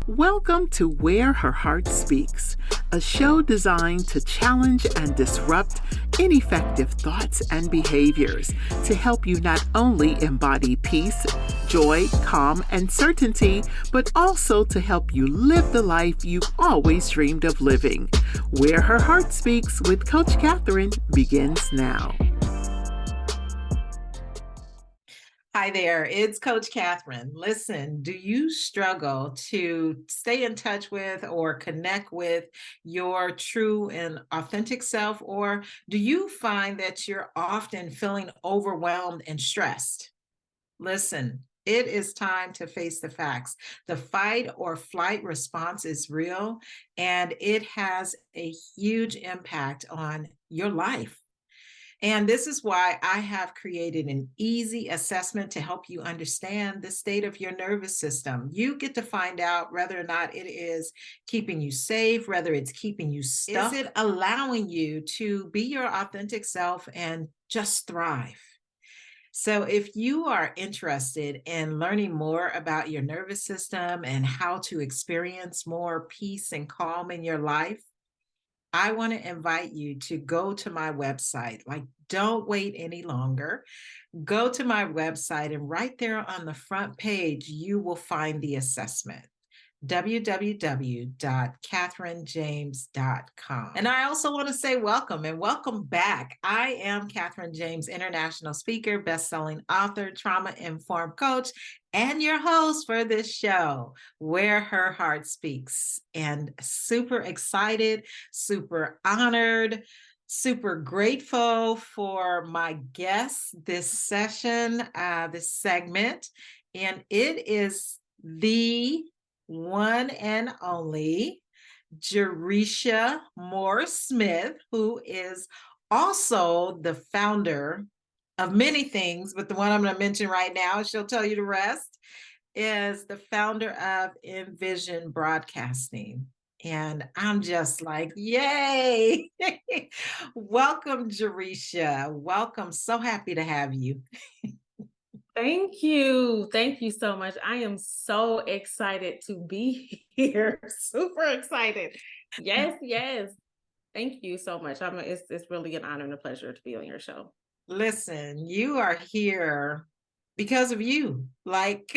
Welcome to Where Her Heart Speaks, a show designed to challenge and disrupt ineffective thoughts and behaviors to help you not only embody peace, joy, calm, and certainty, but also to help you live the life you've always dreamed of living. Where Her Heart Speaks with Coach Catherine begins now. Hi there, it's Coach Catherine. Listen, do you struggle to stay in touch with or connect with your true and authentic self, or do you find that you're often feeling overwhelmed and stressed? Listen, it is time to face the facts. The fight or flight response is real, and it has a huge impact on your life. And this is why I have created an easy assessment to help you understand the state of your nervous system. You get to find out whether or not it is keeping you safe, whether it's keeping you stuck. Is it allowing you to be your authentic self and just thrive? So, if you are interested in learning more about your nervous system and how to experience more peace and calm in your life, I want to invite you to go to my website. Like, don't wait any longer. Go to my website, and right there on the front page, you will find the assessment www.catherinejames.com. And I also want to say welcome and welcome back. I am Catherine James, international speaker, best-selling author, trauma-informed coach, and your host for this show, Where Her Heart Speaks. And super excited, super honored, super grateful for my guest this session, this segment. And it is the one and only Jaresha Moore Smith, who is also the founder of many things, but the one I'm going to mention right now, she'll tell you the rest, is the founder of Envisioned Broadcasting. And I'm just like, yay! Welcome, Jaresha. Welcome. So happy to have you. Thank you. Thank you so much. I am so excited to be here. Super excited. Yes, yes. Thank you so much. It's really an honor and a pleasure to be on your show. Listen, you are here because of you. Like,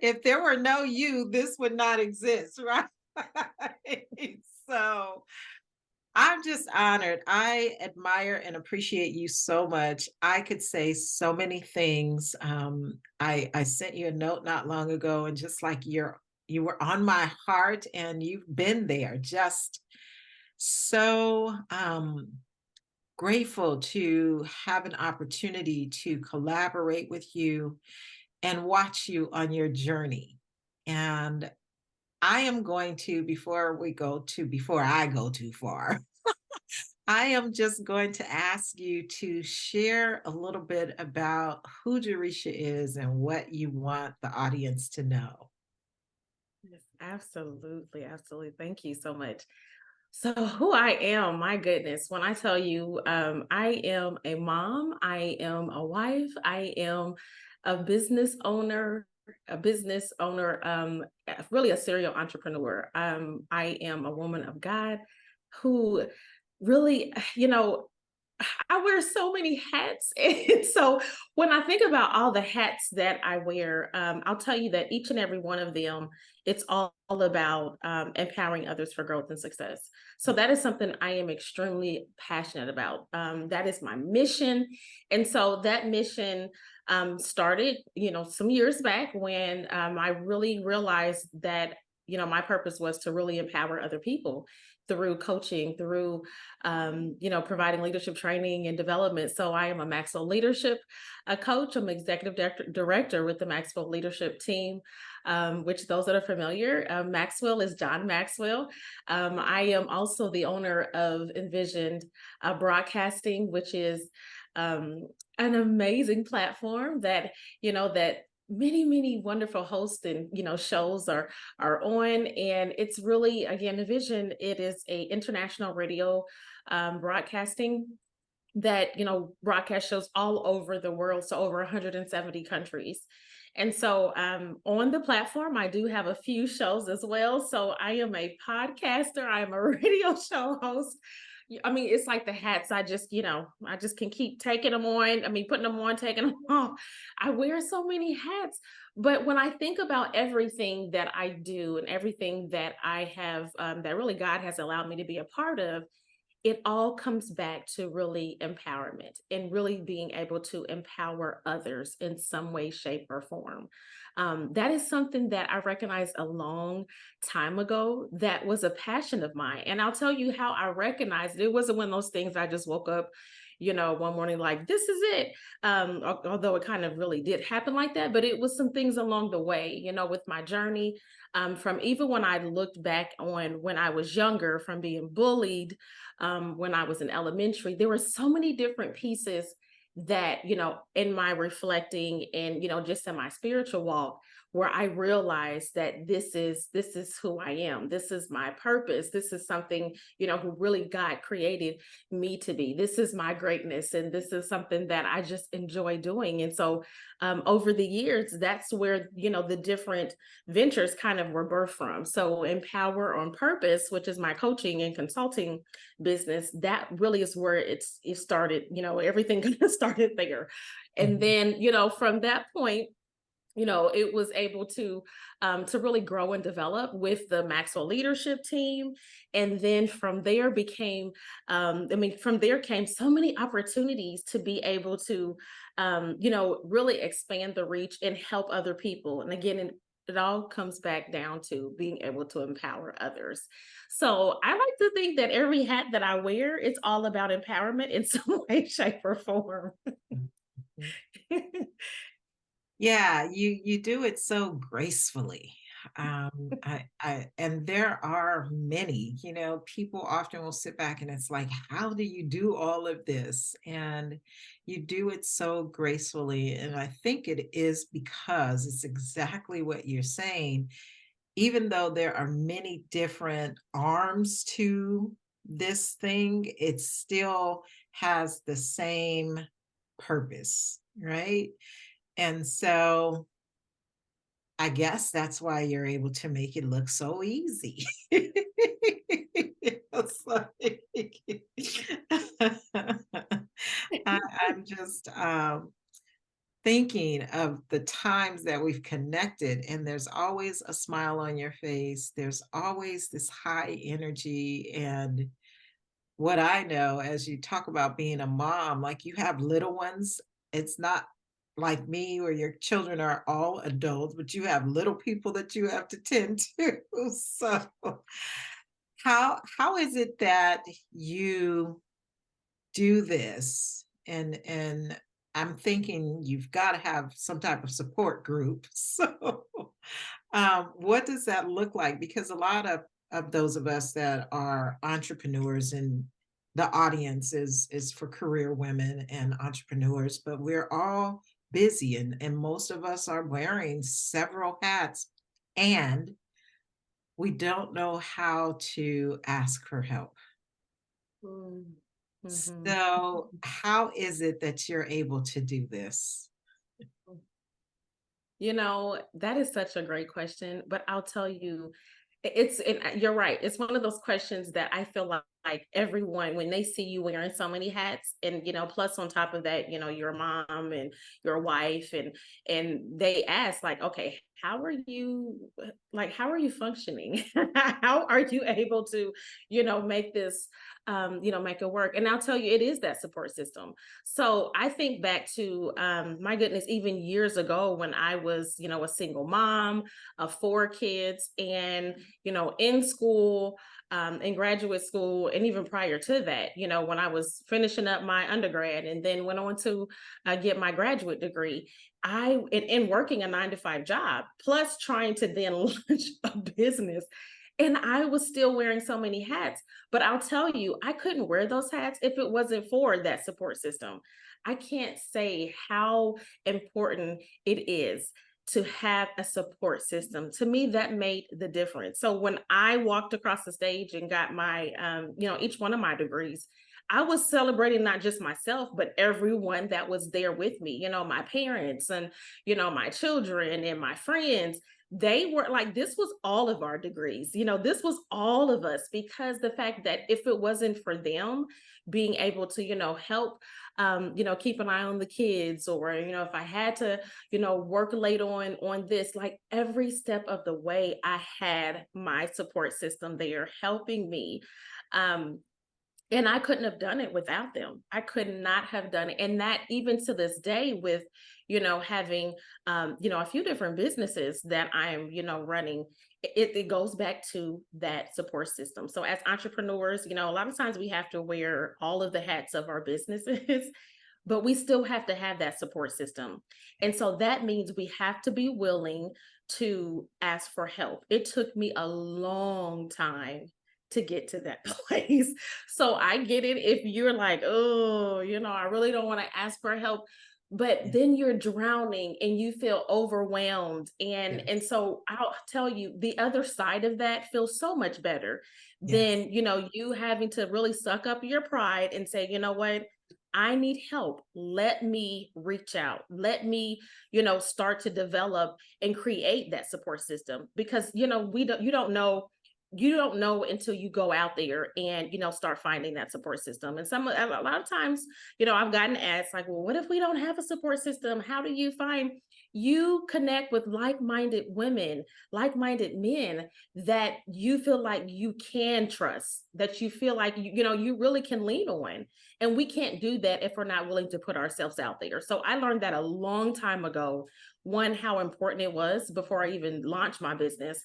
if there were no you, this would not exist, right? So I'm just honored. I admire and appreciate you so much. I could say so many things. I sent you a note not long ago, and just like you were on my heart, and you've been there. Just so grateful to have an opportunity to collaborate with you and watch you on your journey. And I am going to, before I go too far, I am just going to ask you to share a little bit about who Jaresha is and what you want the audience to know. Yes, absolutely. Absolutely. Thank you so much. So, who I am, my goodness, when I tell you, I am a mom, I am a wife, I am a business owner, really a serial entrepreneur. I am a woman of God who really, I wear so many hats. And so when I think about all the hats that I wear, I'll tell you that each and every one of them, it's all about empowering others for growth and success. So that is something I am extremely passionate about. That is my mission. And so that mission started, some years back when I really realized that, my purpose was to really empower other people through coaching, through providing leadership training and development. So I am a Maxwell leadership coach. I'm executive director with the Maxwell leadership team, which those that are familiar, Maxwell is John Maxwell. I am also the owner of Envisioned Broadcasting, which is an amazing platform that, that many wonderful hosts and shows are on, and it's really, again, Envision, it is a international radio broadcasting that broadcast shows all over the world, so over 170 countries. And so on the platform, I do have a few shows as well. So I am a podcaster, I am a radio show host. I mean, it's like the hats. I just, I just can keep taking them on. I mean, putting them on, taking them off. I wear so many hats. But when I think about everything that I do and everything that I have, that really God has allowed me to be a part of, it all comes back to really empowerment and really being able to empower others in some way, shape, or form. That is something that I recognized a long time ago that was a passion of mine. And I'll tell you how I recognized it. It wasn't one of those things I just woke up, one morning like, this is it. Although it kind of really did happen like that, but it was some things along the way, with my journey. From even when I looked back on when I was younger, from being bullied, when I was in elementary, there were so many different pieces that, in my reflecting and, just in my spiritual walk, where I realized that this is who I am. This is my purpose. This is something, who really God created me to be. This is my greatness. And this is something that I just enjoy doing. And so over the years, that's where, the different ventures kind of were birthed from. So Empower on Purpose, which is my coaching and consulting business, that really is where it started, everything kind of started there. And then, from that point, it was able to really grow and develop with the Maxwell leadership team. And then from there from there came so many opportunities to be able to, really expand the reach and help other people. And again, it all comes back down to being able to empower others. So I like to think that every hat that I wear, it's all about empowerment in some way, shape, or form. Yeah, you do it so gracefully. And there are many, people often will sit back and it's like, how do you do all of this? And you do it so gracefully. And I think it is because it's exactly what you're saying. Even though there are many different arms to this thing, it still has the same purpose, right? And so I guess that's why you're able to make it look so easy. It's like, I'm just thinking of the times that we've connected, and there's always a smile on your face. There's always this high energy. And what I know, as you talk about being a mom, like you have little ones, it's not like me where your children are all adults, but you have little people that you have to tend to. So how is it that you do this? And I'm thinking you've got to have some type of support group. So what does that look like? Because a lot of those of us that are entrepreneurs, and the audience is for career women and entrepreneurs, but we're all busy, and most of us are wearing several hats, and we don't know how to ask for help. Mm-hmm. So how is it that you're able to do this? That is such a great question, but I'll tell you, and you're right. It's one of those questions that I feel like everyone, when they see you wearing so many hats, and plus on top of that, you're a mom and you're a wife, and they ask like, okay, how are you functioning? How are you able to, make this, make it work? And I'll tell you, it is that support system. So I think back to, my goodness, even years ago when I was, a single mom of 4 kids, and, in school, in graduate school, and even prior to that, when I was finishing up my undergrad and then went on to get my graduate degree, in working a 9-to-5 job, plus trying to then launch a business. And I was still wearing so many hats. But I'll tell you, I couldn't wear those hats if it wasn't for that support system. I can't say how important it is to have a support system. To me, that made the difference. So when I walked across the stage and got my, each one of my degrees, I was celebrating not just myself, but everyone that was there with me, my parents and, my children and my friends. They were like, this was all of our degrees, this was all of us, because the fact that if it wasn't for them being able to, help, keep an eye on the kids, or, if I had to, work late on this, like every step of the way, I had my support system there helping me. And I couldn't have done it without them. I could not have done it. And that even to this day with, having, a few different businesses that I'm, running, it goes back to that support system. So as entrepreneurs, a lot of times we have to wear all of the hats of our businesses, but we still have to have that support system. And so that means we have to be willing to ask for help. It took me a long time to get to that place. So I get it if you're like, oh, I really don't want to ask for help, but then you're drowning and you feel overwhelmed. And so I'll tell you, the other side of that feels so much better than, you having to really suck up your pride and say, you know what? I need help. Let me reach out. Let me, start to develop and create that support system, because, you don't know until you go out there and, start finding that support system. And a lot of times, I've gotten asked like, well, what if we don't have a support system? How do you connect with like-minded women, like-minded men that you feel like you can trust, that you feel like, you really can lean on. And we can't do that if we're not willing to put ourselves out there. So I learned that a long time ago, one, how important it was before I even launched my business.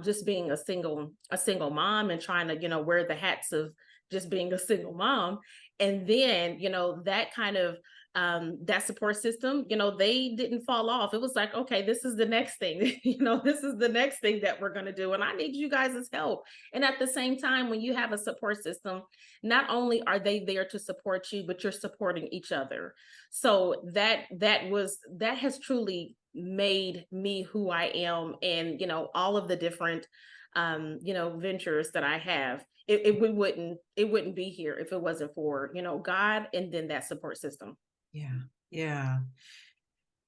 Just being a single mom and trying to, wear the hats of just being a single mom. And then, that kind of, that support system, they didn't fall off. It was like, okay, this is the next thing, this is the next thing that we're going to do. And I need you guys' help. And at the same time, when you have a support system, not only are they there to support you, but you're supporting each other. So that has truly made me who I am. And, all of the different, ventures that I have, it wouldn't be here if it wasn't for, God, and then that support system. Yeah. Yeah.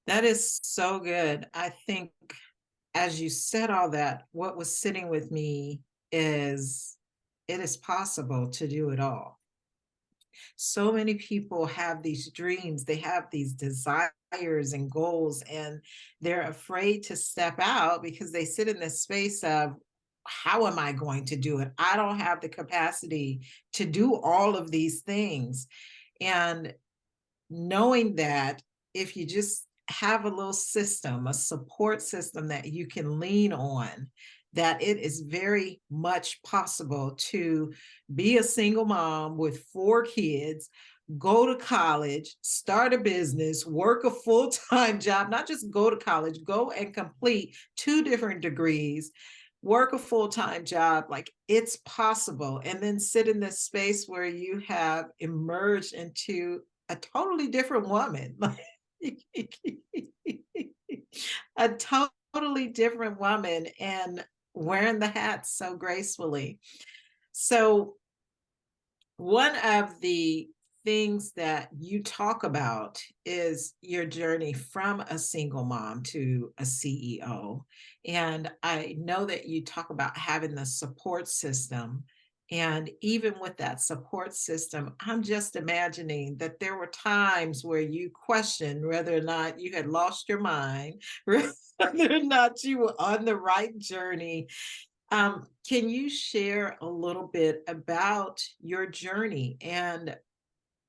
That is so good. I think as you said all that, what was sitting with me is it is possible to do it all. So many people have these dreams, they have these desires and goals, and they're afraid to step out because they sit in this space of, how am I going to do it? I don't have the capacity to do all of these things. And knowing that if you just have a little system, a support system that you can lean on, that it is very much possible to be a single mom with 4 kids, go to college, start a business, work a full-time job, not just go to college, go and complete 2 different degrees, work a full-time job. Like, it's possible. And then sit in this space where you have emerged into a totally different woman. A totally different woman, and wearing the hat so gracefully. So one of the things that you talk about is your journey from a single mom to a CEO. And I know that you talk about having the support system. And even with that support system, I'm just imagining that there were times where you questioned whether or not you had lost your mind, whether or not you were on the right journey. Can you share a little bit about your journey, and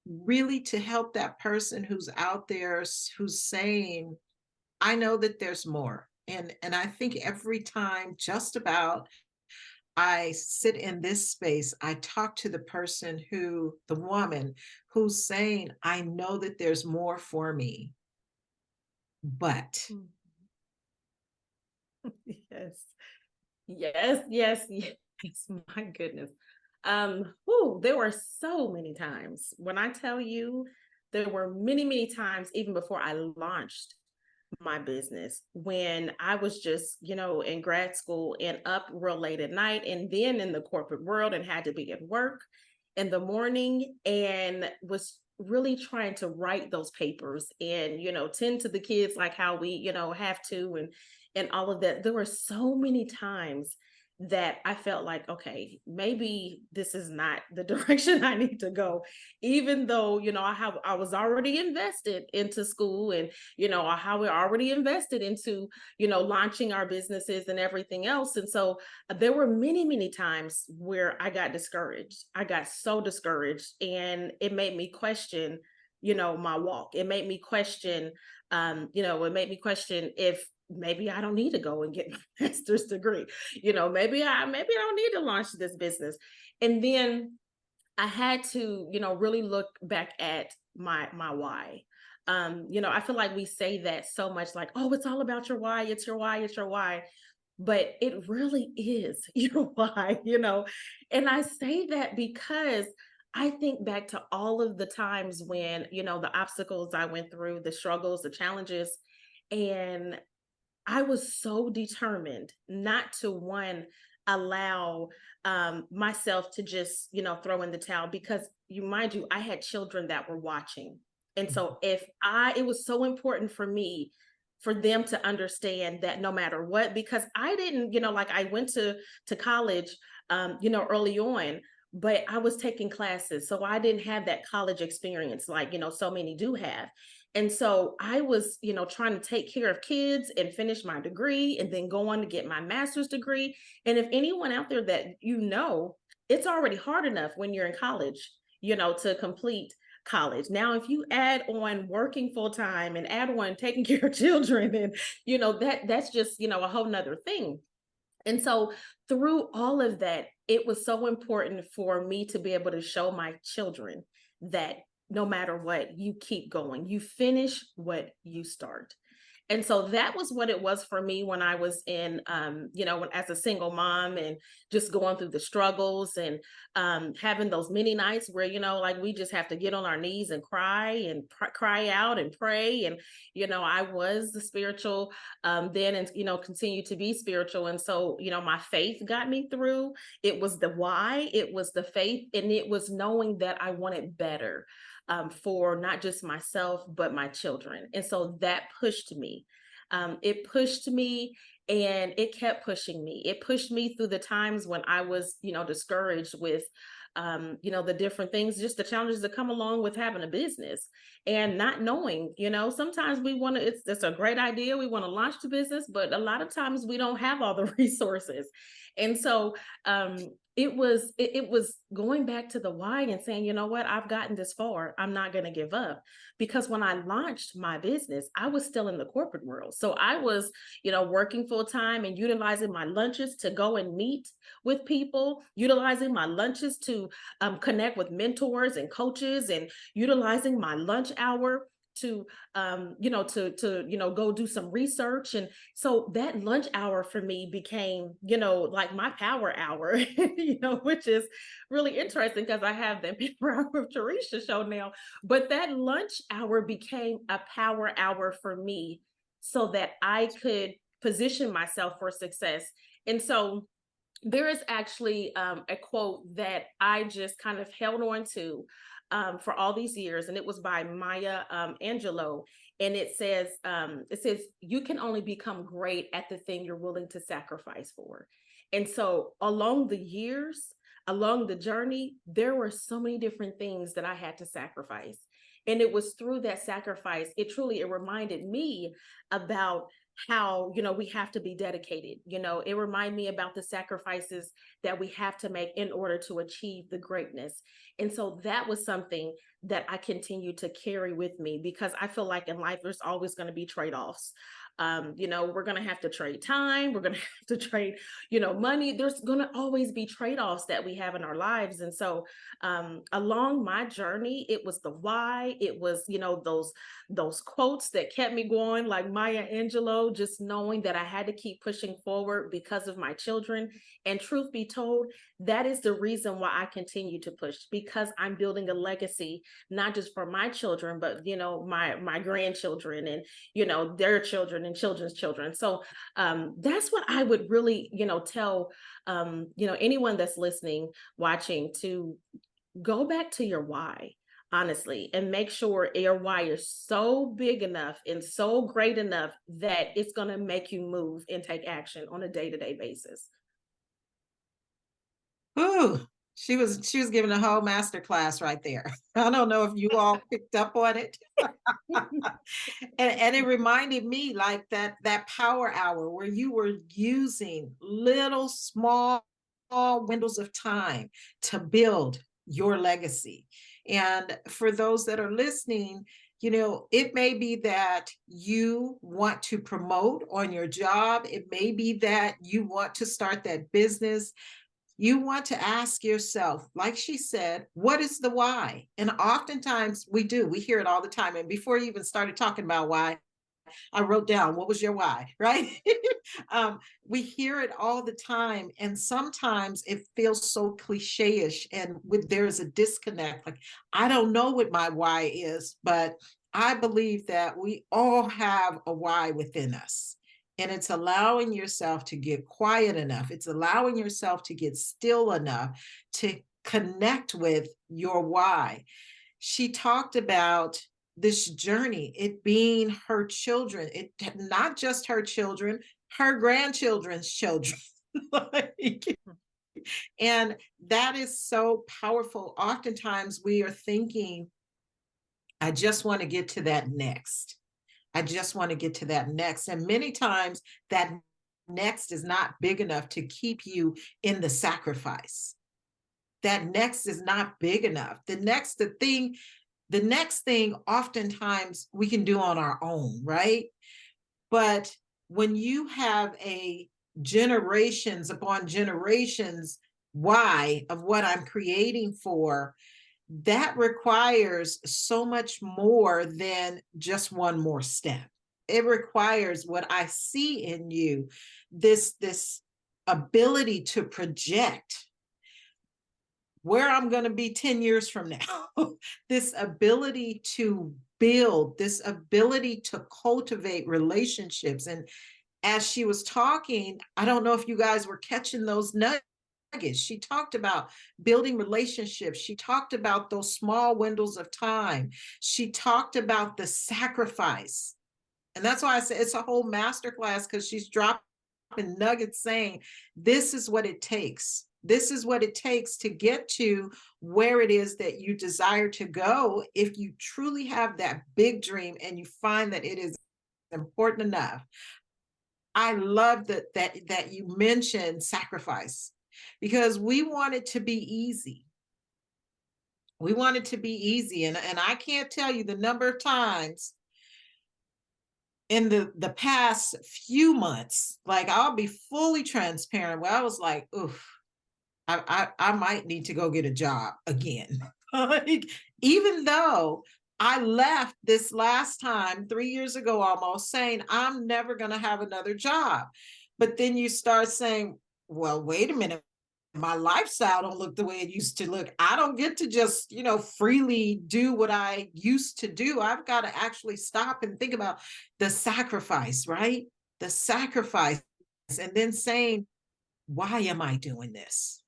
really to help that person who's out there who's saying, I know that there's more. And I think every time just about I sit in this space, I talk to the woman who's saying, I know that there's more for me, but. Yes. Yes, yes, yes. My goodness. There were so many times. When I tell you, there were many, many times, even before I launched my business, when I was just, in grad school and up real late at night, and then in the corporate world and had to be at work. in the morning and was really trying to write those papers and, tend to the kids like how we, have to, and all of that. There were so many times that I felt like, okay, maybe this is not the direction I need to go, even though, I was already invested into school, and, how we already invested into, launching our businesses and everything else. And so there were many, many times where I got discouraged. I got so discouraged, and it made me question, my walk. It made me question, it made me question if maybe I don't need to go and get my master's degree. Maybe I don't need to launch this business. And then I had to, really look back at my why. I feel like we say that so much, like, oh, it's all about your why, it's your why, it's your why. But it really is your why, And I say that because I think back to all of the times when, the obstacles I went through, the struggles, the challenges, and I was so determined not to, one, allow myself to just, throw in the towel, because mind you, I had children that were watching. And so it was so important for me for them to understand that no matter what, because I didn't, like I went to college, early on, but I was taking classes. So I didn't have that college experience like, so many do have. And so I was, trying to take care of kids and finish my degree and then go on to get my master's degree. And if anyone out there that, it's already hard enough when you're in college, to complete college. Now, if you add on working full time and add on taking care of children, and, that's just, a whole nother thing. And so through all of that, it was so important for me to be able to show my children that no matter what, you keep going, you finish what you start. And so that was what it was for me when I was in, as a single mom, and just going through the struggles, and having those many nights where, like we just have to get on our knees and cry and cry out and pray. And, I was the spiritual then, and, continue to be spiritual. And so, my faith got me through. It was the why, it was the faith, and it was knowing that I wanted better. For not just myself, but my children. And so that pushed me. It pushed me, and it kept pushing me. It pushed me through the times when I was, discouraged with, the different things, just the challenges that come along with having a business and not knowing, sometimes we want to, it's a great idea. We want to launch the business, but a lot of times we don't have all the resources. And so, it was going back to the why and saying, what, I've gotten this far, I'm not going to give up. Because when I launched my business, I was still in the corporate world. So I was, working full time and utilizing my lunches to go and meet with people, utilizing my lunches to connect with mentors and coaches, and utilizing my lunch hour to go do some research. And so that lunch hour for me became, like my power hour, which is really interesting because I have that Power Hour with Jaresha show now. But that lunch hour became a power hour for me so that I could position myself for success. And so there is actually a quote that I just kind of held on to for all these years, and it was by Maya Angelou, and it says, you can only become great at the thing you're willing to sacrifice for. And so along the years, along the journey, there were so many different things that I had to sacrifice. And it was through that sacrifice, it reminded me about how, we have to be dedicated. It reminded me about the sacrifices that we have to make in order to achieve the greatness. And so that was something that I continue to carry with me, because I feel like in life, there's always going to be trade-offs. We're going to have to trade time. We're going to have to trade, money. There's going to always be trade-offs that we have in our lives. And so along my journey, it was the why, it was, those quotes that kept me going, like Maya Angelou, just knowing that I had to keep pushing forward because of my children. And truth be told, that is the reason why I continue to push, because I'm building a legacy, not just for my children, but, my grandchildren, and, their children and children's children. So that's what I would really, tell, anyone that's listening, watching, to go back to your why, honestly, and make sure your why is so big enough and so great enough that it's going to make you move and take action on a day-to-day basis. Ooh, she was giving a whole master class right there. I don't know if you all picked up on it. And it reminded me like that power hour where you were using little small windows of time to build your legacy. And for those that are listening, it may be that you want to promote on your job. It may be that you want to start that business. You want to ask yourself, like she said, what is the why? And oftentimes we hear it all the time. And before you even started talking about why, I wrote down, what was your why, right? We hear it all the time. And sometimes it feels so cliche-ish and there's a disconnect. Like, I don't know what my why is, but I believe that we all have a why within us. And it's allowing yourself to get quiet enough. It's allowing yourself to get still enough to connect with your why. She talked about this journey, it being her children, it not just her children, her grandchildren's children. And that is so powerful. Oftentimes we are thinking, I just want to get to that next. I just want to get to that next. And many times that next is not big enough to keep you in the sacrifice. That next is not big enough. The next thing oftentimes we can do on our own, right? But when you have a generations upon generations why of what I'm creating for, that requires so much more than just one more step. It requires what I see in you, this ability to project where I'm going to be 10 years from now, this ability to build, this ability to cultivate relationships. And as she was talking, I don't know if you guys were catching those nuggets. She talked about building relationships. She talked about those small windows of time. She talked about the sacrifice. And that's why I say it's a whole masterclass, because she's dropping nuggets saying, this is what it takes. This is what it takes to get to where it is that you desire to go. If you truly have that big dream and you find that it is important enough. I love that you mentioned sacrifice, because we want it to be easy. We want it to be easy. And I can't tell you the number of times in the past few months, like, I'll be fully transparent, where I was like, oof, I might need to go get a job again. Like, even though I left this last time 3 years ago almost saying I'm never going to have another job. But then you start saying, well, wait a minute, my lifestyle don't look the way it used to look. I don't get to just, freely do what I used to do. I've got to actually stop and think about the sacrifice, right? The sacrifice. And then saying, why am I doing this?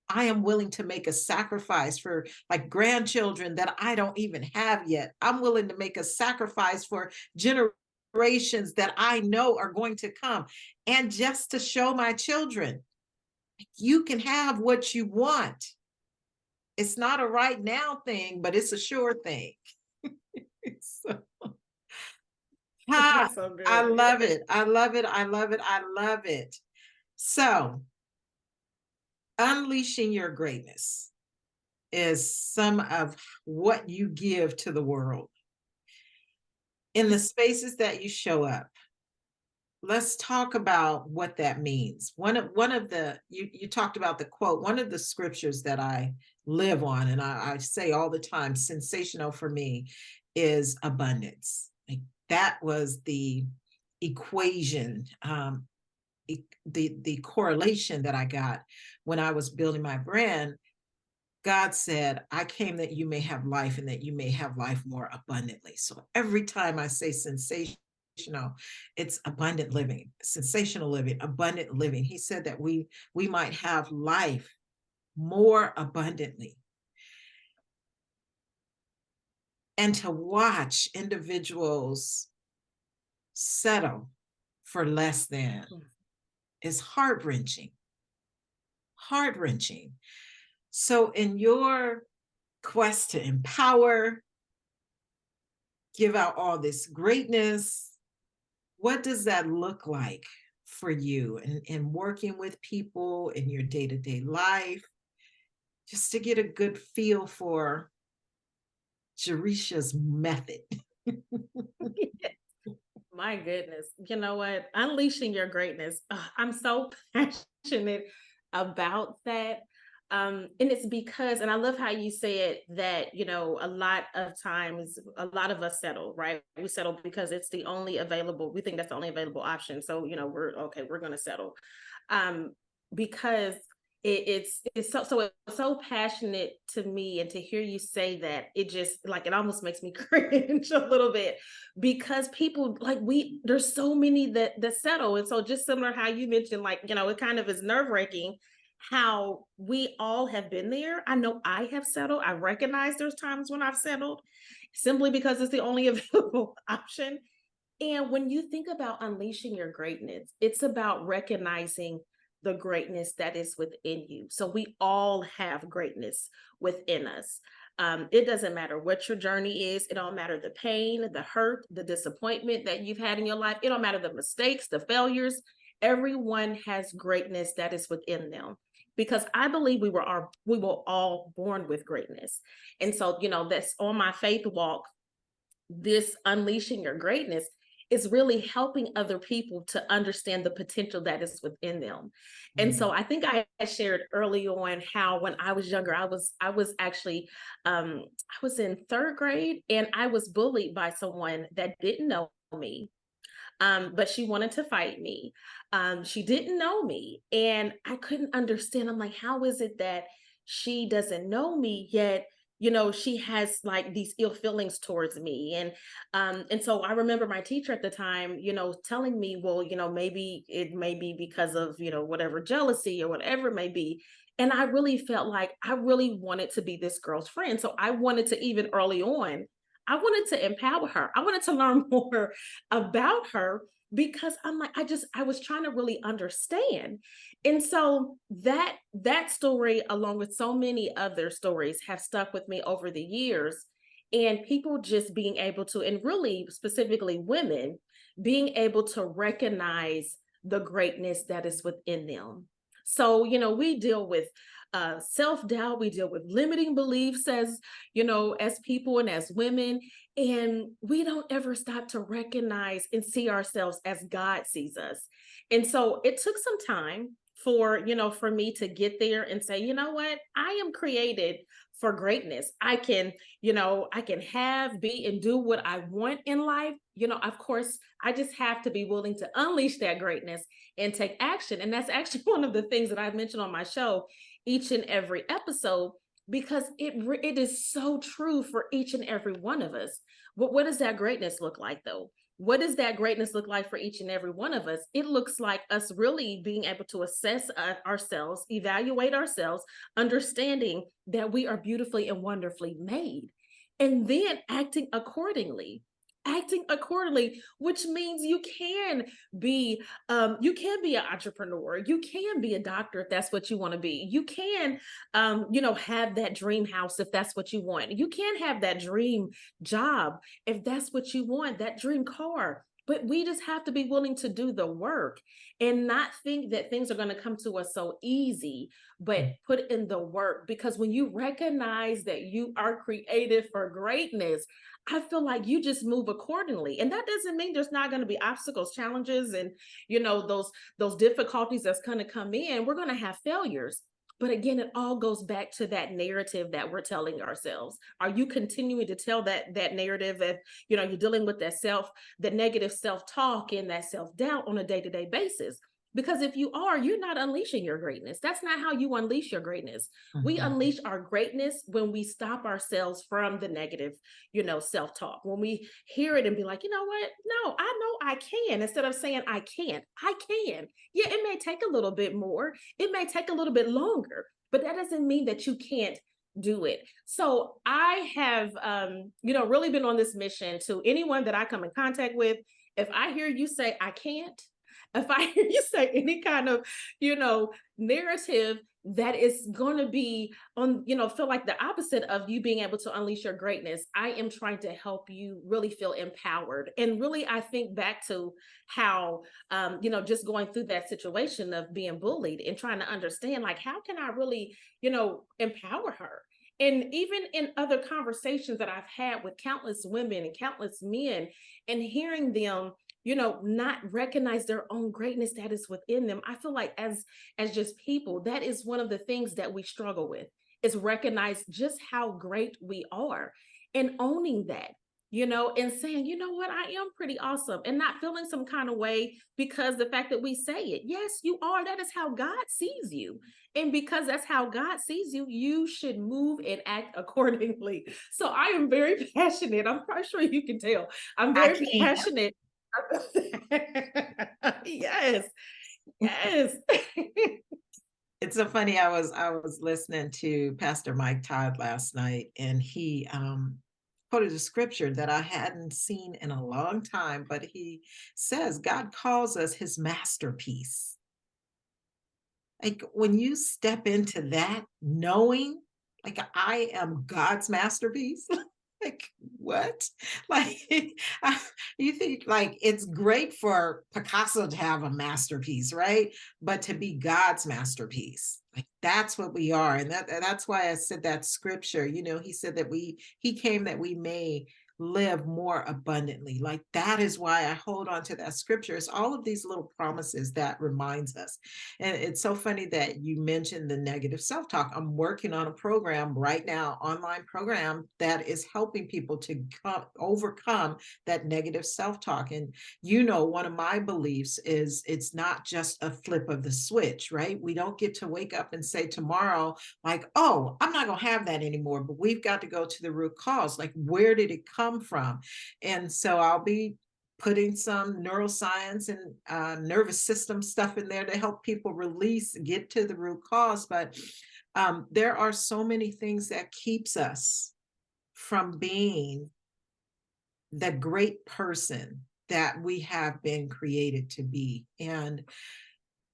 I am willing to make a sacrifice for like grandchildren that I don't even have yet. I'm willing to make a sacrifice for generations that I know are going to come. And just to show my children, you can have what you want. It's not a right now thing, but it's a sure thing. So, That's so good. I love it. I love it. I love it. I love it. So, unleashing your greatness is some of what you give to the world. In the spaces that you show up, let's talk about what that means. One of the, you talked about the quote, one of the scriptures that I live on, and I say all the time, sensational for me, is abundance. Like, that was the equation, the correlation that I got when I was building my brand. God said, I came that you may have life and that you may have life more abundantly. So every time I say sensational, it's abundant living, sensational living, abundant living. He said that we might have life more abundantly. And to watch individuals settle for less than is heart-wrenching, heart-wrenching. So in your quest to empower, give out all this greatness, what does that look like for you in working with people in your day-to-day life? Just to get a good feel for Jaresha's method. My goodness. You know what? Unleashing your greatness. I'm so passionate about that. And it's because, and I love how you said that, a lot of times, a lot of us settle, right? We settle because it's the only available, we think that's the only available option. So, we're going to settle. Because it's so passionate to me, and to hear you say that, it just like, it almost makes me cringe a little bit, because people like, there's so many that settle. And so just similar how you mentioned, like, it kind of is nerve-wracking how we all have been there. I know I have settled. I recognize there's times when I've settled simply because it's the only available option. And when you think about unleashing your greatness, it's about recognizing the greatness that is within you. So we all have greatness within us. It doesn't matter what your journey is. It don't matter the pain, the hurt, the disappointment that you've had in your life. It don't matter the mistakes, the failures. Everyone has greatness that is within them, because I believe we were all born with greatness. And so, that's on my faith walk. This unleashing your greatness is really helping other people to understand the potential that is within them. And so I think I shared early on how when I was younger, I was actually I was in third grade, and I was bullied by someone that didn't know me. But she wanted to fight me. She didn't know me, and I couldn't understand. I'm like, how is it that she doesn't know me, yet she has like these ill feelings towards me? And so I remember my teacher at the time, telling me, well, maybe it may be because of whatever jealousy or whatever it may be. And I really felt like I really wanted to be this girl's friend. So I wanted to, even early on, I wanted to empower her. I wanted to learn more about her, because I'm like, I was trying to really understand. And so that story, along with so many other stories, have stuck with me over the years. And people just being able to, and really specifically women, being able to recognize the greatness that is within them. So, we deal with self-doubt, we deal with limiting beliefs as people and as women, and we don't ever stop to recognize and see ourselves as God sees us. And so it took some time for me to get there and say, you know what, I am created for greatness. I can have, be, and do what I want in life. Of course, I just have to be willing to unleash that greatness and take action. And that's actually one of the things that I've mentioned on my show each and every episode, because it is so true for each and every one of us. What does that greatness look like, though? What does that greatness look like for each and every one of us? It looks like us really being able to assess ourselves, evaluate ourselves, understanding that we are beautifully and wonderfully made, and then acting accordingly. Which means you can be an entrepreneur. You can be a doctor if that's what you want to be. You can, have that dream house if that's what you want. You can have that dream job if that's what you want, that dream car. But we just have to be willing to do the work and not think that things are going to come to us so easy, but put in the work. Because when you recognize that you are created for greatness, I feel like you just move accordingly. And that doesn't mean there's not going to be obstacles, challenges, and, those difficulties that's going to come in. We're going to have failures. But again, it all goes back to that narrative that we're telling ourselves. Are you continuing to tell that narrative that, you're dealing with that negative self-talk and that self-doubt on a day-to-day basis? Because if you are, you're not unleashing your greatness. That's not how you unleash your greatness. We unleash our greatness when we stop ourselves from the negative, self-talk. When we hear it and be like, you know what? No, I know I can. Instead of saying I can't, I can. Yeah, it may take a little bit more. It may take a little bit longer, but that doesn't mean that you can't do it. So I have, really been on this mission to anyone that I come in contact with. If I hear you say, I can't, if I hear you say any kind of, narrative that is going to be feel like the opposite of you being able to unleash your greatness, I am trying to help you really feel empowered. And really, I think back to how, just going through that situation of being bullied and trying to understand, like, how can I really, empower her? And even in other conversations that I've had with countless women and countless men, and hearing them, not recognize their own greatness that is within them. I feel like as just people, that is one of the things that we struggle with, is recognize just how great we are and owning that, and saying, you know what, I am pretty awesome, and not feeling some kind of way because the fact that we say it. Yes, you are. That is how God sees you. And because that's how God sees you, you should move and act accordingly. So I am very passionate. I'm pretty sure you can tell. I'm I very can't. passionate. Yes. Yes. It's so funny. I was listening to Pastor Mike Todd last night, and he quoted a scripture that I hadn't seen in a long time, but he says God calls us his masterpiece. Like, when you step into that knowing, like, I am God's masterpiece, like, what? Like, you think, like, it's great for Picasso to have a masterpiece, right? But to be God's masterpiece, like, that's what we are. And that's why I said that scripture, he said that he came that we may live more abundantly. Like, that is why I hold on to that scripture. It's all of these little promises that reminds us. And it's so funny that you mentioned the negative self-talk. I'm working on a program right now, online program, that is helping people to overcome that negative self-talk. And one of my beliefs is it's not just a flip of the switch, right? We don't get to wake up and say tomorrow, like, oh, I'm not going to have that anymore. But we've got to go to the root cause. Like, where did it come from? And so I'll be putting some neuroscience and nervous system stuff in there to help people get to the root cause. But there are so many things that keeps us from being the great person that we have been created to be. And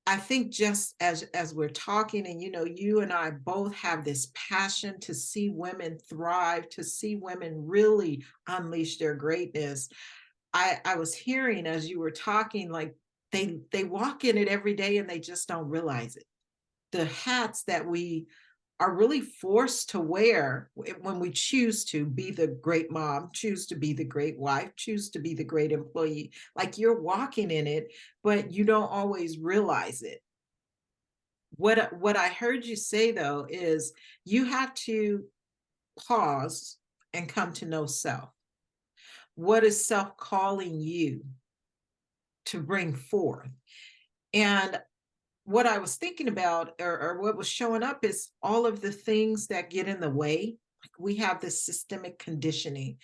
I think just as we're talking, and you and I both have this passion to see women thrive, to see women really unleash their greatness. I was hearing as you were talking, like, they walk in it every day and they just don't realize it. The hats that we are really forced to wear when we choose to be the great mom, choose to be the great wife, choose to be the great employee. Like, you're walking in it, but you don't always realize it. What I heard you say, though, is you have to pause and come to know self. What is self calling you to bring forth? And what I was thinking about, or what was showing up, is all of the things that get in the way. Like, we have this systemic conditioning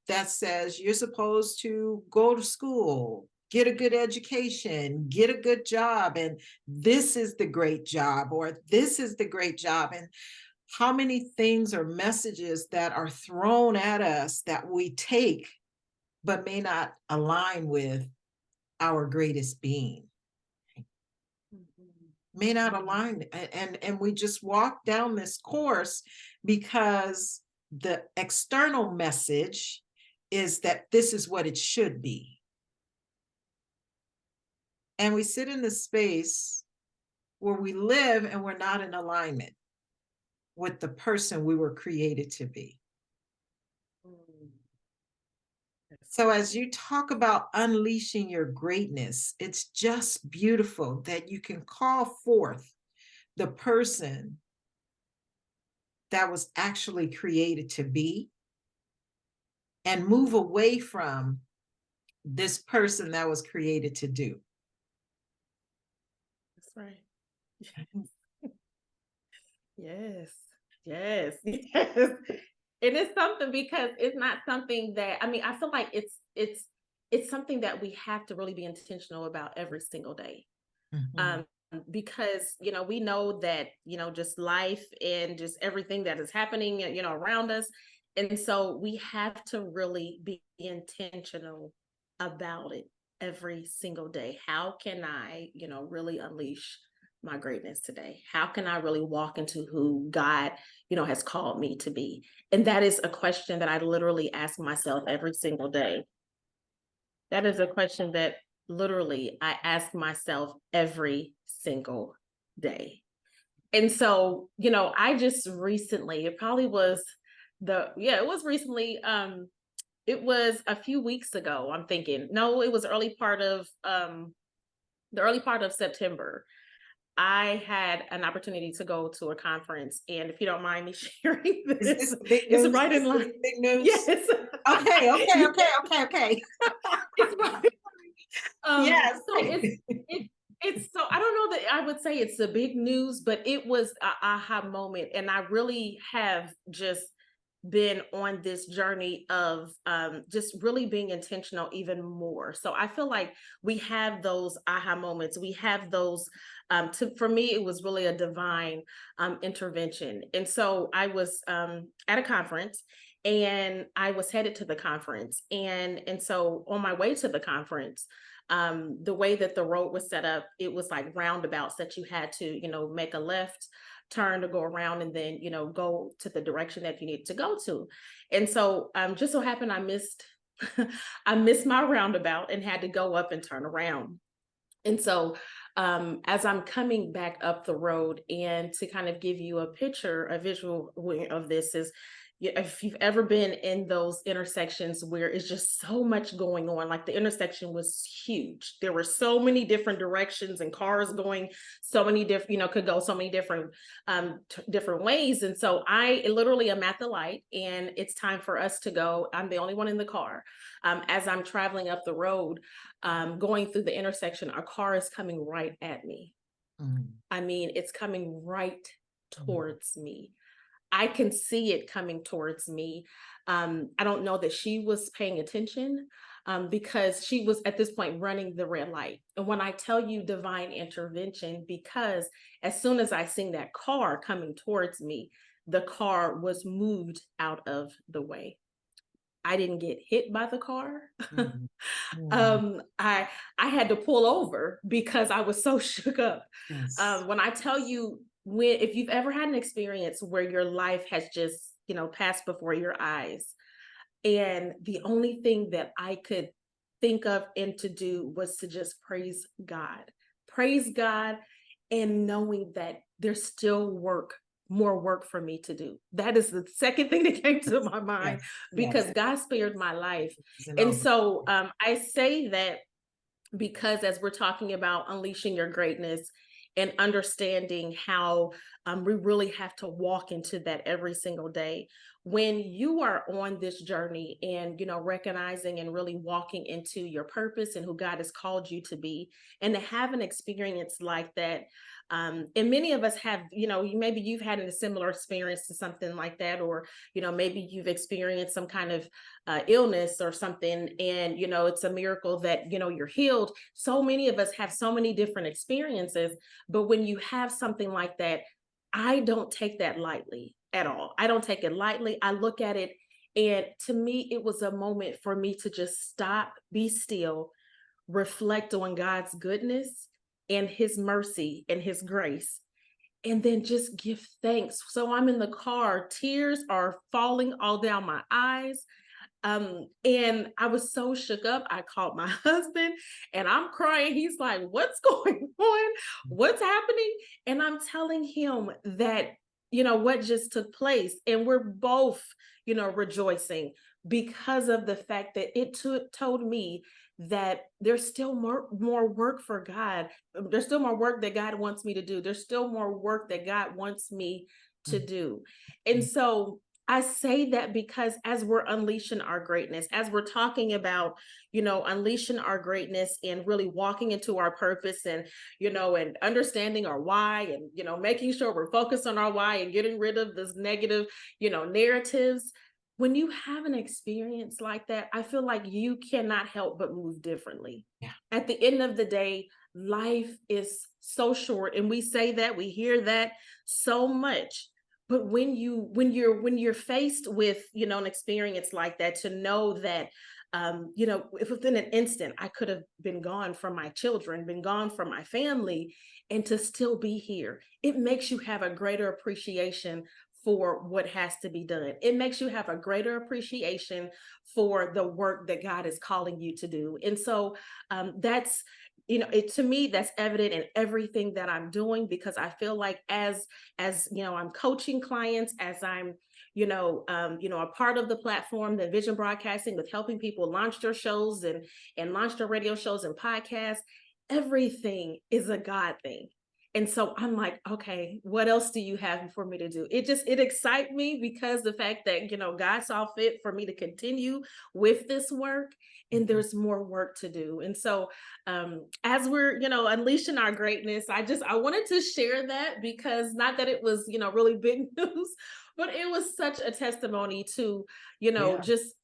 that says you're supposed to go to school, get a good education, get a good job, and this is the great job, or this is the great job. And how many things or messages that are thrown at us that we take, but may not align with our greatest being. May not align, and we just walk down this course because the external message is that this is what it should be. And we sit in this space where we live and we're not in alignment with the person we were created to be. So as you talk about unleashing your greatness, it's just beautiful that you can call forth the person that was actually created to be and move away from this person that was created to do. That's right. Yes. Yes. Yes. It is something, because it's not something that, I feel like it's something that we have to really be intentional about every single day. Mhm. because, we know that, just life and just everything that is happening, around us. And so we have to really be intentional about it every single day. How can I, really unleash my greatness today? How can I really walk into who God, has called me to be? And that is a question that I literally ask myself every single day. That is a question that literally I ask myself every single day. And so, I just recently, it probably was it was recently, it was a few weeks ago, I'm thinking. No, it was the early part of September. I had an opportunity to go to a conference, and if you don't mind me sharing Is this, this big it's news? right in Is this line. big news? Yes. Okay. It's right. Yes. So it's so I don't know that I would say it's the big news, but it was a aha moment, and I really have just been on this journey of just really being intentional even more. So I feel like we have those aha moments. We have those. For me, it was really a divine intervention. And so I was at a conference, and I was headed to the conference, and so on my way to the conference, the way that the road was set up, it was like roundabouts that you had to, make a left turn to go around, and then, go to the direction that you need to go to. And so just so happened I missed I missed my roundabout and had to go up and turn around. And so as I'm coming back up the road, and to kind of give you a visual of this is, if you've ever been in those intersections where it's just so much going on, like the intersection was huge. There were so many different directions and cars going so many different, could go so many different ways. And so I literally am at the light, and it's time for us to go. I'm the only one in the car. As I'm traveling up the road, going through the intersection, a car is coming right at me. I mean, it's coming right towards me. I can see it coming towards me. I don't know that she was paying attention, because she was at this point running the red light. And when I tell you divine intervention, because as soon as I seen that car coming towards me, the car was moved out of the way. I didn't get hit by the car. I had to pull over because I was so shook up. Yes. When I tell you, if you've ever had an experience where your life has just, passed before your eyes, and the only thing that I could think of and to do was to just praise God, and knowing that there's still more work for me to do. That is the second thing that came to my mind, because God spared my life. And so I say that because as we're talking about unleashing your greatness and understanding how we really have to walk into that every single day, when you are on this journey and, recognizing and really walking into your purpose and who God has called you to be, and to have an experience like that. And many of us have, maybe you've had a similar experience to something like that, or, maybe you've experienced some kind of illness or something, and, it's a miracle that, you're healed. So many of us have so many different experiences, but when you have something like that, I don't take that lightly at all. I don't take it lightly. I look at it, and to me, it was a moment for me to just stop, be still, reflect on God's goodness and his mercy and his grace, and then just give thanks. So I'm in the car, tears are falling all down my eyes. And I was so shook up. I called my husband, and I'm crying. He's like, "What's going on? What's happening?" And I'm telling him that, what just took place. And we're both, rejoicing because of the fact that it told me that there's still more work for God. There's still more work that God wants me to do. There's still more work that God wants me to do. And so I say that because as we're unleashing our greatness, as we're talking about, unleashing our greatness and really walking into our purpose, and, and understanding our why, and, making sure we're focused on our why and getting rid of this negative, narratives. When you have an experience like that, I feel like you cannot help but move differently. Yeah. At the end of the day, life is so short, and we say that, we hear that so much. But when you're faced with, an experience like that, to know that, if within an instant I could have been gone from my children, been gone from my family, and to still be here, it makes you have a greater appreciation for what has to be done. It makes you have a greater appreciation for the work that God is calling you to do. And so, that's, to me, that's evident in everything that I'm doing, because I feel like, as I'm coaching clients, as I'm a part of the platform, the Envisioned Broadcasting, with helping people launch their shows and launch their radio shows and podcasts. Everything is a God thing. And so I'm like, okay, what else do you have for me to do? It excites me, because the fact that, God saw fit for me to continue with this work, and there's more work to do. And so, as we're, unleashing our greatness, I wanted to share that, because not that it was, really big news, but it was such a testimony to, Yeah. just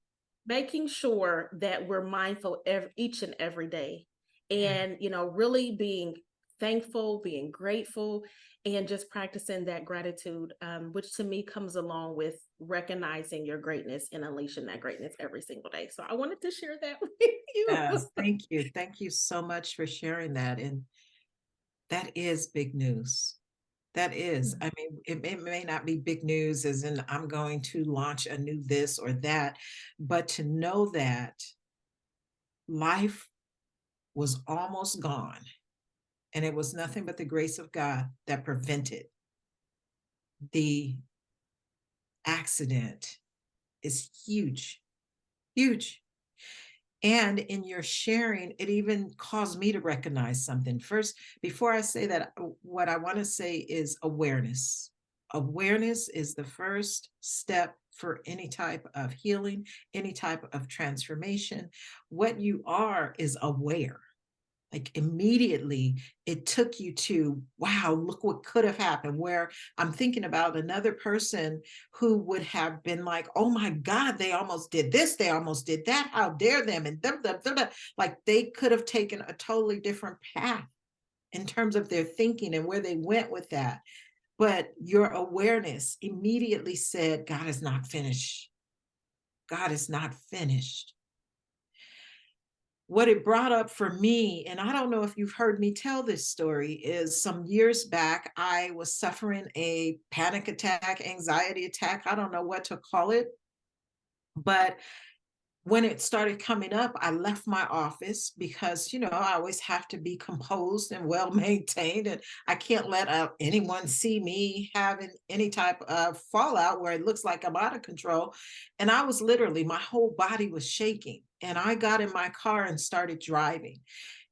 making sure that we're mindful each and every day, and, really being thankful, being grateful, and just practicing that gratitude, which to me comes along with recognizing your greatness and unleashing that greatness every single day. So I wanted to share that with you. Yes, thank you. Thank you so much for sharing that. And that is big news. That is, I mean, it may not be big news as in I'm going to launch a new this or that, but to know that life was almost gone, and it was nothing but the grace of God that prevented the accident, is huge, huge. And in your sharing, it even caused me to recognize something. First, before I say that, what I want to say is awareness. Awareness is the first step for any type of healing, any type of transformation. What you are is aware. Like immediately it took you to, wow, look what could have happened. Where I'm thinking about another person who would have been like, oh my God, they almost did this, they almost did that, how dare them, and like they could have taken a totally different path in terms of their thinking and where they went with that. But your awareness immediately said, God is not finished. God is not finished. What it brought up for me, and I don't know if you've heard me tell this story, is some years back, I was suffering a panic attack, anxiety attack. I don't know what to call it. But when it started coming up, I left my office because, I always have to be composed and well maintained. And I can't let anyone see me having any type of fallout where it looks like I'm out of control. And I was literally, my whole body was shaking. And I got in my car and started driving.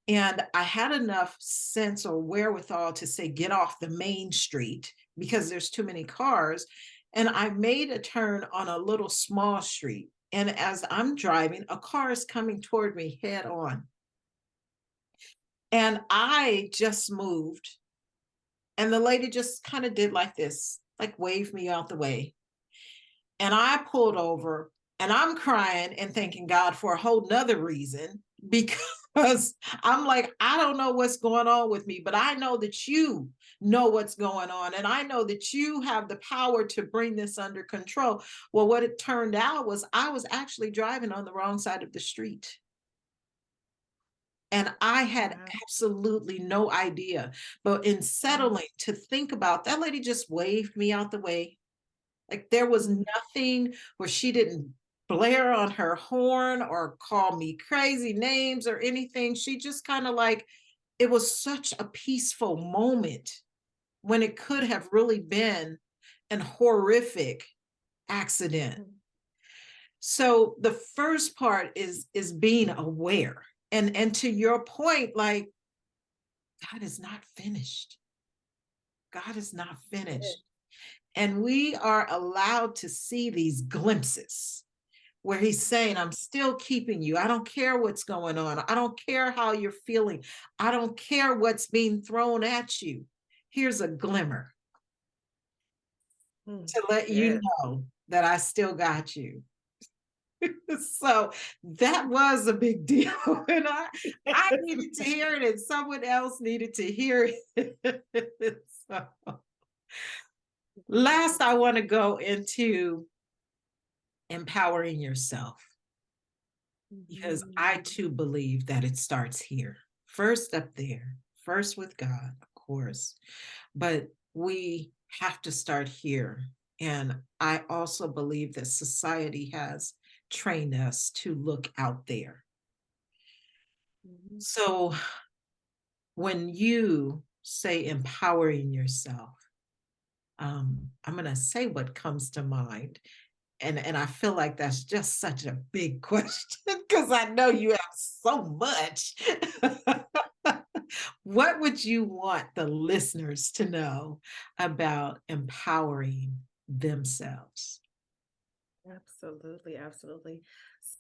And I had enough sense or wherewithal to say, get off the main street because there's too many cars. And I made a turn on a little small street. And as I'm driving, a car is coming toward me head on. And I just moved. And the lady just kind of did like this, like waved me out the way. And I pulled over, and I'm crying and thanking God for a whole nother reason, because I'm like, I don't know what's going on with me, but I know that you know what's going on. And I know that you have the power to bring this under control. Well, what it turned out was I was actually driving on the wrong side of the street. And I had absolutely no idea. But in settling to think about, that lady just waved me out the way. Like there was nothing where she didn't blare on her horn or call me crazy names or anything. She just kind of like, it was such a peaceful moment when it could have really been an horrific accident. So the first part is being aware. And to your point, like, God is not finished. God is not finished. And we are allowed to see these glimpses where he's saying, I'm still keeping you. I don't care what's going on. I don't care how you're feeling. I don't care what's being thrown at you. Here's a glimmer to let you know that I still got you. So that was a big deal. And I needed to hear it, and someone else needed to hear it. So last, I want to go into empowering yourself, because I too believe that it starts here. First up there, first with God, of course, but we have to start here. And I also believe that society has trained us to look out there. Mhm. So when you say empowering yourself, I'm going to say what comes to mind. And I feel like that's just such a big question, because I know you have so much. What would you want the listeners to know about empowering themselves? Absolutely, absolutely.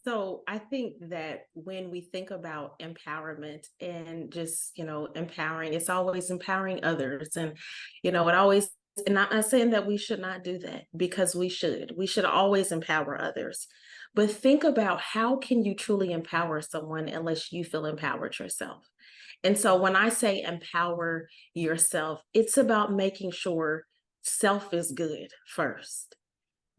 So I think that when we think about empowerment and just, empowering, it's always empowering others. And, it always, and I'm not saying that we should not do that, because we should. We should always empower others. But think about, how can you truly empower someone unless you feel empowered yourself? And so when I say empower yourself, it's about making sure self is good first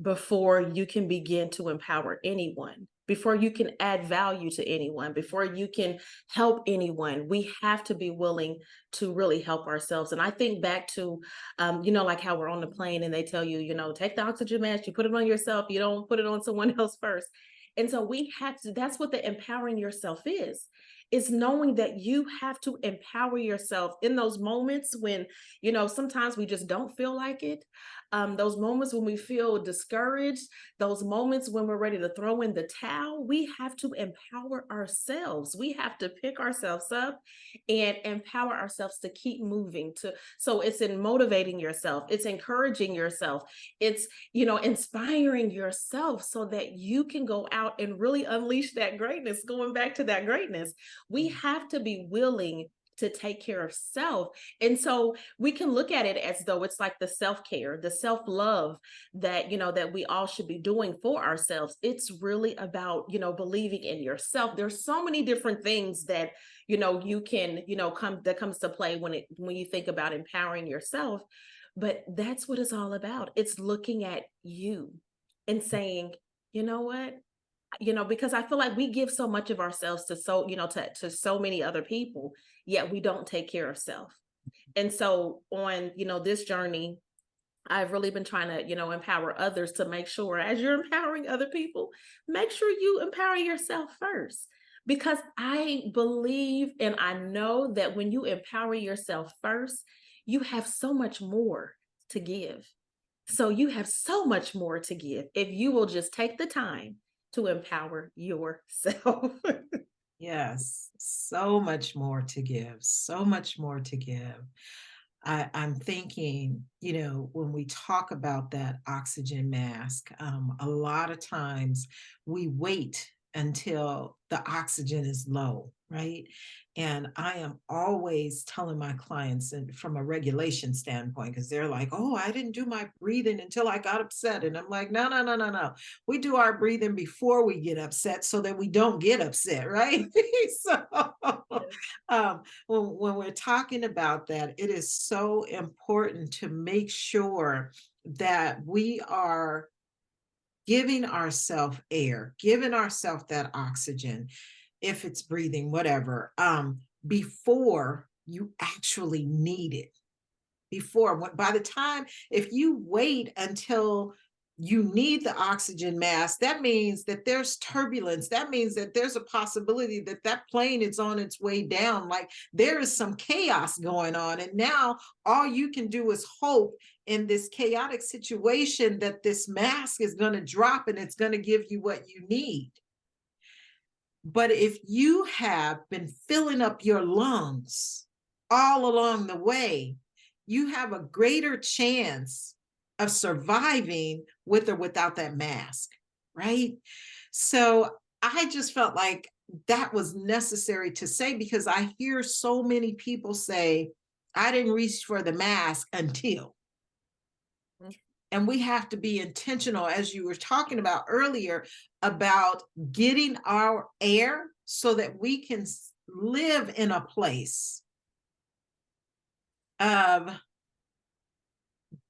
before you can begin to empower anyone, before you can add value to anyone, before you can help anyone. We have to be willing to really help ourselves. And I think back to, like how we're on the plane and they tell you, take the oxygen mask, you put it on yourself, you don't put it on someone else first. And so we have to, that's what the empowering yourself is knowing that you have to empower yourself in those moments when, sometimes we just don't feel like it. Those moments when we feel discouraged, those moments when we're ready to throw in the towel, we have to empower ourselves. We have to pick ourselves up and empower ourselves to keep moving. So it's in motivating yourself, it's encouraging yourself, it's inspiring yourself so that you can go out and really unleash that greatness. Going back to that greatness, we have to be willing to take care of self. And so we can look at it as though it's like the self-care, the self-love that, that we all should be doing for ourselves. It's really about, believing in yourself. There's so many different things that, you can, that comes to play when you think about empowering yourself. But that's what it's all about. It's looking at you and saying, you know what? Because I feel like we give so much of ourselves to to so many other people, yet we don't take care of self. And so on, this journey, I've really been trying to, empower others to make sure, as you're empowering other people, make sure you empower yourself first. Because I believe and I know that when you empower yourself first, you have so much more to give. So you have so much more to give if you will just take the time to empower yourself. Yes, so much more to give, so much more to give. I'm thinking, when we talk about that oxygen mask, a lot of times we wait until the oxygen is low, right? And I am always telling my clients, and from a regulation standpoint, because they're like, oh, I didn't do my breathing until I got upset. And I'm like, no, no, no, no, no. We do our breathing before we get upset so that we don't get upset, right? So when we're talking about that, it is so important to make sure that we are giving ourselves air, giving ourselves that oxygen, if it's breathing, whatever, before you actually need it. By the time, if you wait until you need the oxygen mask, that means that there's turbulence. That means that there's a possibility that that plane is on its way down. Like there is some chaos going on. And now all you can do is hope in this chaotic situation that this mask is going to drop and it's going to give you what you need. But if you have been filling up your lungs all along the way, you have a greater chance of surviving with or without that mask, right? So I just felt like that was necessary to say, because I hear so many people say, I didn't reach for the mask until. And we have to be intentional, as you were talking about earlier, about getting our air so that we can live in a place of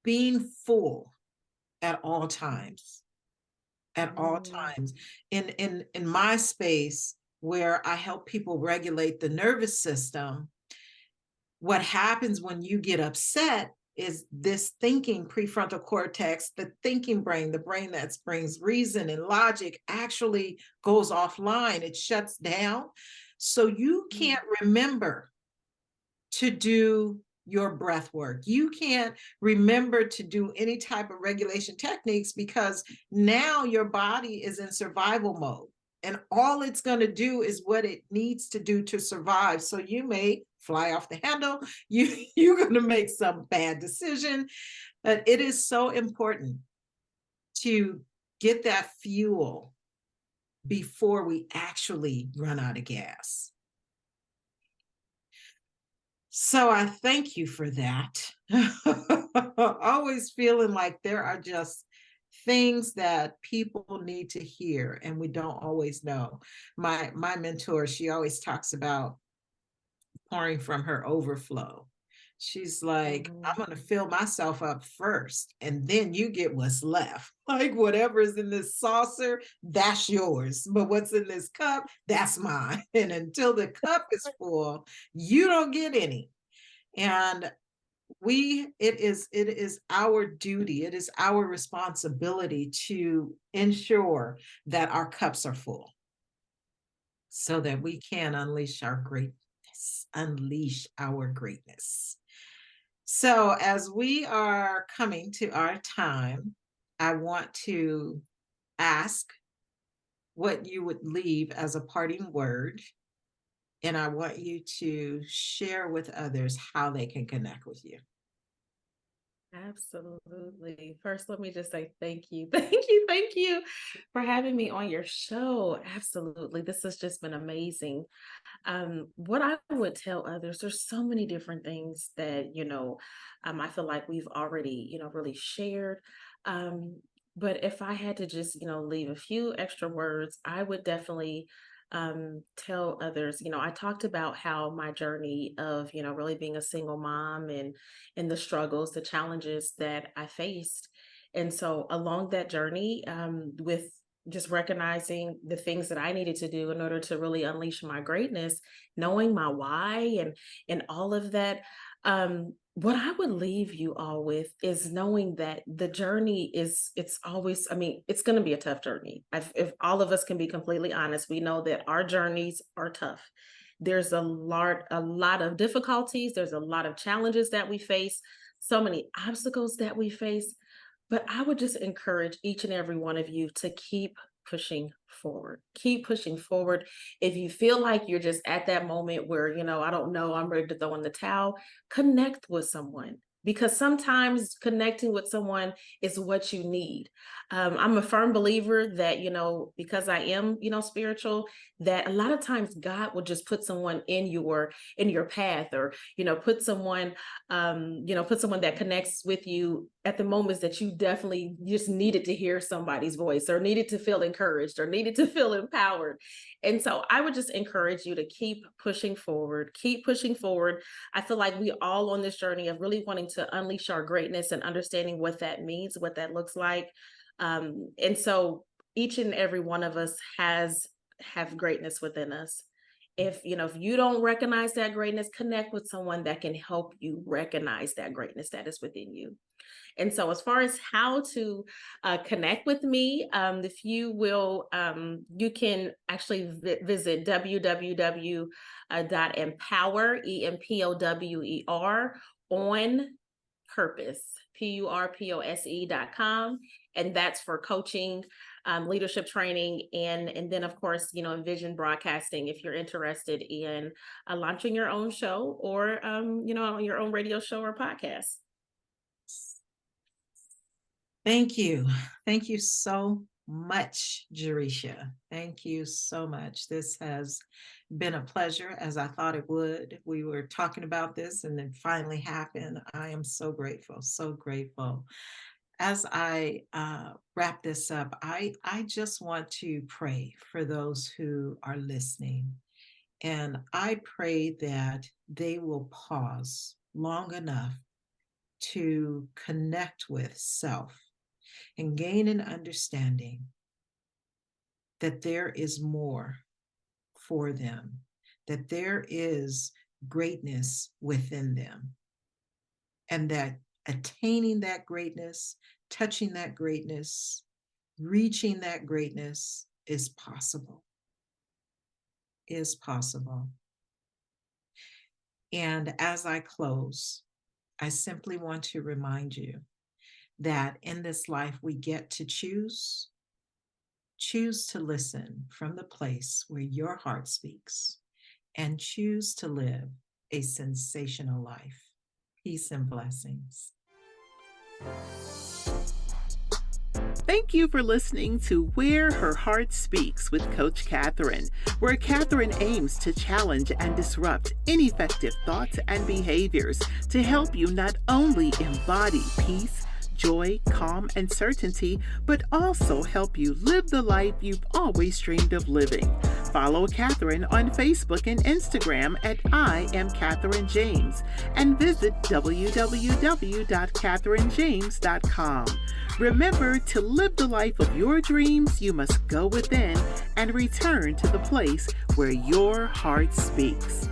being full at all times. At all times. In my space where I help people regulate the nervous system, what happens when you get upset is this thinking prefrontal cortex, the thinking brain, the brain that brings reason and logic, actually goes offline. It shuts down. So you can't remember to do your breath work. You can't remember to do any type of regulation techniques because now your body is in survival mode. And all it's going to do is what it needs to do to survive. So you may fly off the handle. You're going to make some bad decision. But it is so important to get that fuel before we actually run out of gas. So I thank you for that. Always feeling like there are just things that people need to hear and we don't always know. My mentor, she always talks about pouring from her overflow. She's like, I'm going to fill myself up first, and then you get what's left. Like whatever is in this saucer, that's yours. But what's in this cup, that's mine. And until the cup is full, you don't get any. And it is our duty, it is our responsibility to ensure that our cups are full so that we can unleash our greatness. So as we are coming to our time, I want to ask what you would leave as a parting word. And I want you to share with others how they can connect with you. Absolutely. First, let me just say thank you. Thank you for having me on your show. Absolutely. This has just been amazing. What I would tell others, there's so many different things that, I feel like we've already, really shared. But if I had to just, leave a few extra words, I would definitely tell others. I talked about how my journey of, really being a single mom and the struggles, the challenges that I faced. And so along that journey, with just recognizing the things that I needed to do in order to really unleash my greatness, knowing my why and all of that. What I would leave you all with is knowing that the journey it's always, it's going to be a tough journey. If all of us can be completely honest, we know that our journeys are tough. There's a lot of difficulties. There's a lot of challenges that we face, so many obstacles that we face. But I would just encourage each and every one of you to keep pushing forward. Keep pushing forward. If you feel like you're just at that moment where, I don't know, I'm ready to throw in the towel, connect with someone. Because sometimes connecting with someone is what you need. I'm a firm believer that, because I am, spiritual, that a lot of times God will just put someone in your path, or, put someone, put someone that connects with you at the moments that you definitely just needed to hear somebody's voice, or needed to feel encouraged, or needed to feel empowered. And so I would just encourage you to keep pushing forward, keep pushing forward. I feel like we all on this journey of really wanting to unleash our greatness and understanding what that means, what that looks like. And so each and every one of us have greatness within us. If you don't recognize that greatness, connect with someone that can help you recognize that greatness that is within you. And so as far as how to connect with me, if you will, you can actually visit www.empower, EMPOWER, on purpose, PURPOSE.com. And that's for coaching, leadership training, and then of course, Envisioned broadcasting, if you're interested in launching your own show, or your own radio show or podcast. Thank you. Thank you so much, Jaresha. Thank you so much. This has been a pleasure, as I thought it would. We were talking about this and it finally happened. I am so grateful, so grateful. as I wrap this up, I just want to pray for those who are listening. And I pray that they will pause long enough to connect with self and gain an understanding that there is more for them, that there is greatness within them, and that attaining that greatness, touching that greatness, reaching that greatness is possible. Is possible. And as I close, I simply want to remind you that in this life we get to choose to listen from the place where your heart speaks, and choose to live a sensational life. Peace and blessings. Thank you for listening to Where Her Heart Speaks with Coach Catherine, where Catherine aims to challenge and disrupt ineffective thoughts and behaviors to help you not only embody peace, joy, calm, and certainty, but also help you live the life you've always dreamed of living. Follow Catherine on Facebook and Instagram at I Am Catherine James, and visit www.catherinejames.com. Remember, to live the life of your dreams, you must go within and return to the place where your heart speaks.